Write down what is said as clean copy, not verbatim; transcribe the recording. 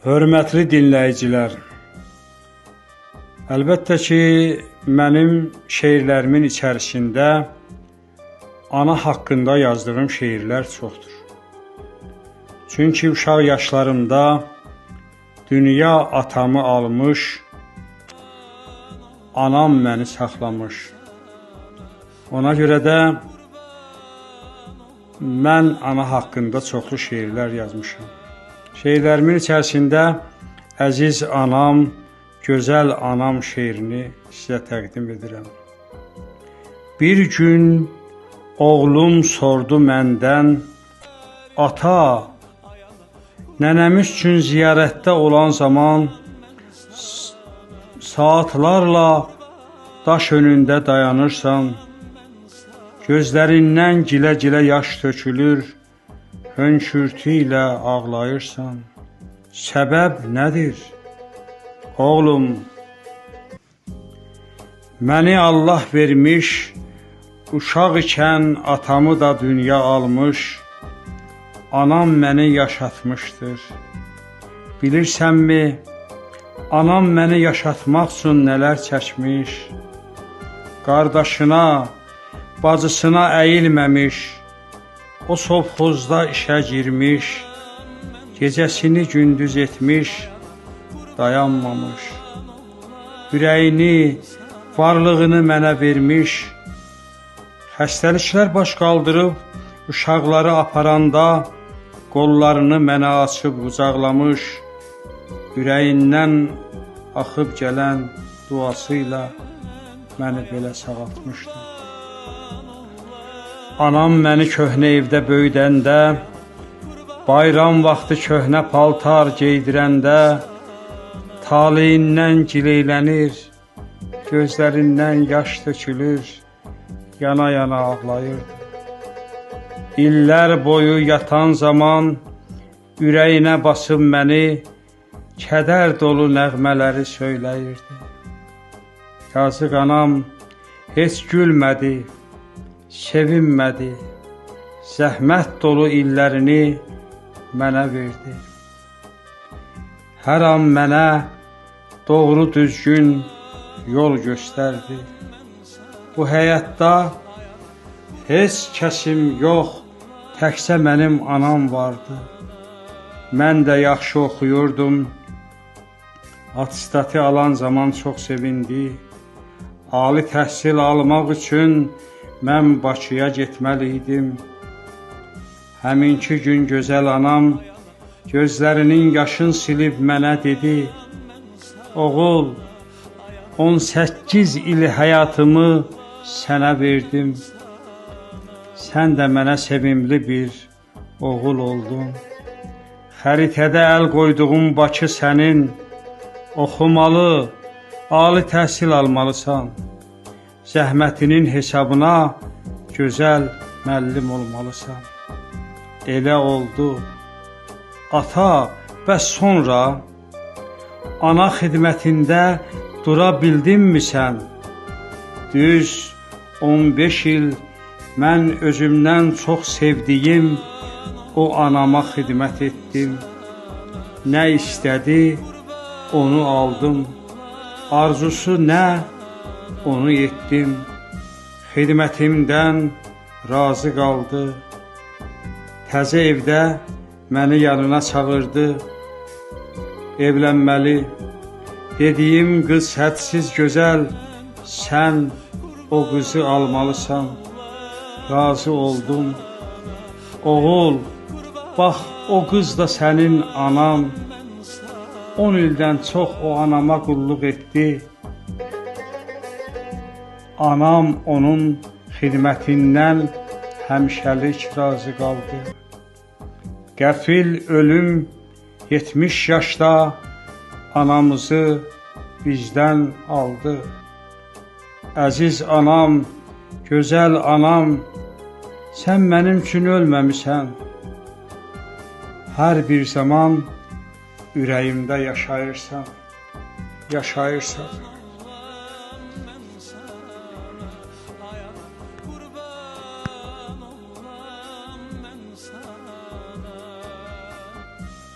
Hörmətli dinləyicilər, əlbəttə ki, mənim şeirlərimin içərisində ana haqqında yazdığım şeirlər çoxdur. Çünki uşaq yaşlarımda dünya atamı almış, anam məni saxlamış. Ona görə də mən ana haqqında çoxlu şeirlər yazmışam. Şeirlərimin içərisində Əziz Anam, Gözəl Anam şeirini sizə təqdim edirəm. Bir gün oğlum sordu məndən, ata, nənəmiz üçün ziyarətdə olan zaman saatlarla daş önündə dayanırsan, gözlərindən gilə-gilə yaş tökülür, hönkürtü ilə ağlayırsan. Səbəb nədir? Oğlum, məni Allah vermiş, uşaq ikən atamı da dünya almış, anam məni yaşatmışdır. Bilirsənmi, anam məni yaşatmaq üçün nələr çəkmiş, qardaşına, bacısına əyilməmiş, o sovxozda işə girmiş, gecəsini gündüz etmiş, dayanmamış. Ürəyini, varlığını mənə vermiş, xəstəliklər baş qaldırıb, uşaqları aparanda, qollarını mənə açıb qucaqlamış, ürəyindən axıb gələn duasıyla məni belə sağaltmışdı. Anam məni köhnə evdə böyüdəndə, bayram vaxtı köhnə paltar geydirəndə, taleyindən gileylənir, gözlərindən yaş tökülür, yana-yana ağlayırdı. İllər boyu yatan zaman, ürəyinə basıb məni, kədər dolu nəğmələri söyləyirdi. Yazıq anam heç gülmədi, sevinmədi, zəhmət dolu illərini mənə verdi. Hər an mənə doğru düzgün yol göstərdi. Bu həyatda heç kəsim yox, təkcə mənim anam vardı. Mən də yaxşı oxuyurdum, atestatı alan zaman çox sevindi. Ali təhsil almaq üçün mən Bakıya getməli idim. Həminki gün gözəl anam gözlərinin yaşını silib mənə dedi, oğul, 18 il həyatımı sənə verdim. Sən də mənə sevimli bir oğul oldun. Xəritədə əl qoyduğum Bakı sənin, oxumalı, ali təhsil almalısan. Zəhmətinin hesabına gözəl müəllim olmalısan. Elə oldu. Ata, bəs sonra ana xidmətində dura bildinmi sən? Düz 15 il mən özümdən çox sevdiyim o anama xidmət etdim. Nə istədi, onu aldım. Arzusu nə, onu etdim. Xidmətimdən razı qaldı. Təzə evdə məni yanına çağırdı. Evlənməli. Dediyim qız hədsiz gözəl, sən o qızı almalısan. Razı oldum. Oğul, bax o qız da sənin anan. 10 ildən çox o anama qulluq etdi. Anam onun xidmətindən həmişəlik razı qaldı. Qəfil ölüm 70 yaşda anamızı bizdən aldı. Əziz anam, gözəl anam, sən mənim üçün ölməmisən. Hər bir zaman ürəyimdə yaşayırsan, yaşayırsan.